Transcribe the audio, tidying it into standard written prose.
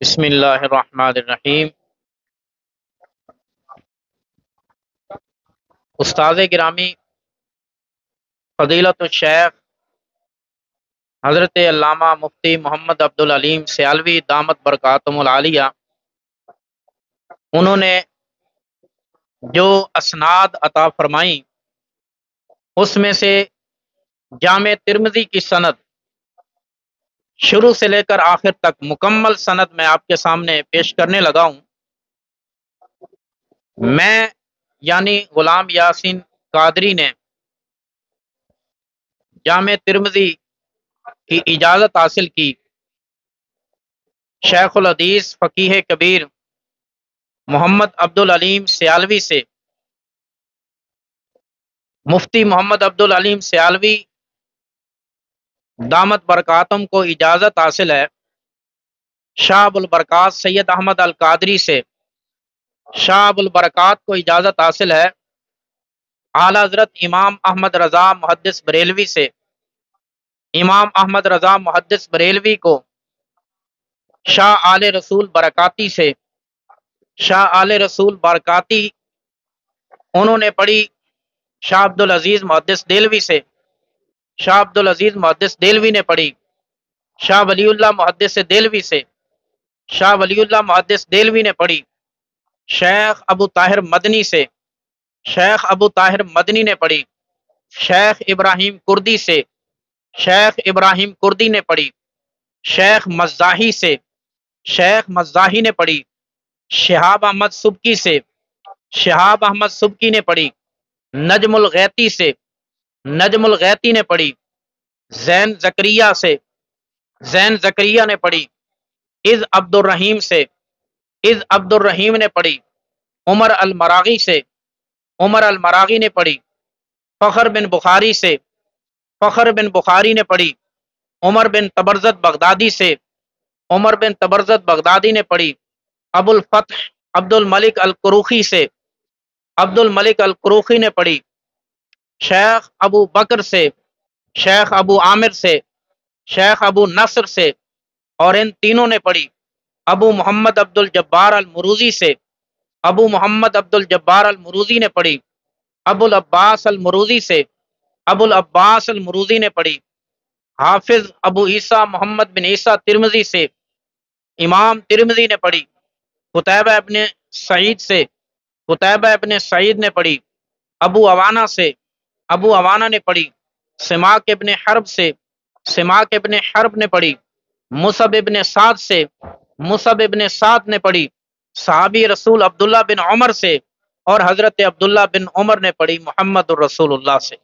بسم اللہ الرحمن الرحیم۔ استاد گرامی فضیلت الشیخ حضرت علامہ مفتی محمد عبدالعلیم سیالوی دامت برکاتہم العالیہ، انہوں نے جو اسناد عطا فرمائیں اس میں سے جامع ترمذی کی سند شروع سے لے کر آخر تک مکمل سند میں آپ کے سامنے پیش کرنے لگا ہوں۔ میں یعنی غلام یاسین قادری نے جامع ترمذی کی اجازت حاصل کی شیخ الحدیث فقیہ کبیر محمد عبدالعلیم سیالوی سے۔ مفتی محمد عبدالعلیم سیالوی دامت برکاتم کو اجازت حاصل ہے شاہ ابو البرکات سید احمد القادری سے۔ شاہ ابو البرکات کو اجازت حاصل ہے اعلیٰ حضرت امام احمد رضا محدث بریلوی سے۔ امام احمد رضا محدث بریلوی کو شاہ آل رسول برکاتی سے۔ شاہ آل رسول برکاتی انہوں نے پڑھی شاہ عبدالعزیز محدث دہلوی سے۔ شاہ عبدالعزیز محدث دہلوی نے پڑھی شاہ ولی اللہ محدث دہلوی سے۔ شاہ ولی اللہ محدث دہلوی نے پڑھی شیخ ابو طاہر مدنی سے۔ شیخ ابو طاہر مدنی نے پڑھی شیخ ابراہیم کردی سے۔ شیخ ابراہیم کردی نے پڑھی شیخ مزاحی سے۔ شیخ مزاحی نے پڑھی شہاب احمد سبکی سے۔ شہاب احمد سبکی نے پڑھی نجم الغیتی سے۔ نجم الغیتی نے پڑھی زین زکریہ سے۔ زین زکریہ نے پڑھی از عبد الرحیم سے۔ از عبد الرحیم نے پڑھی عمر المراغی سے۔ عمر المراغی نے پڑھی فخر بن بخاری سے۔ فخر بن بخاری نے پڑھی عمر بن تبرزت بغدادی سے۔ عمر بن تبرزت بغدادی نے پڑھی ابو الفتح عبد الملک القروخی سے۔ عبد الملک القروخی نے پڑھی شیخ ابو بکر سے۔ شیخ ابو عامر سے۔ شیخ ابو نصر سے۔ اور ان تینوں نے پڑھی ابو محمد عبد الجبار المروزی سے۔ ابو محمد عبد الجبار المروزی نے پڑھی ابو العباس المروزی سے۔ ابو العباس المروزی نے پڑھی حافظ ابو عیسیٰ محمد بن عیسیٰ ترمذی سے۔ امام ترمذی نے پڑھی قتیبہ ابن سعید سے۔ قتیبہ ابن سعید نے پڑھی ابو عوانہ سے۔ ابو عوانہ نے پڑھی سماک ابن حرب سے۔ سماک ابن حرب نے پڑھی مصعب ابن سعد سے۔ مصعب ابن سعد نے پڑھی صحابی رسول عبداللہ بن عمر سے۔ اور حضرت عبداللہ بن عمر نے پڑھی محمد الرسول اللہ سے۔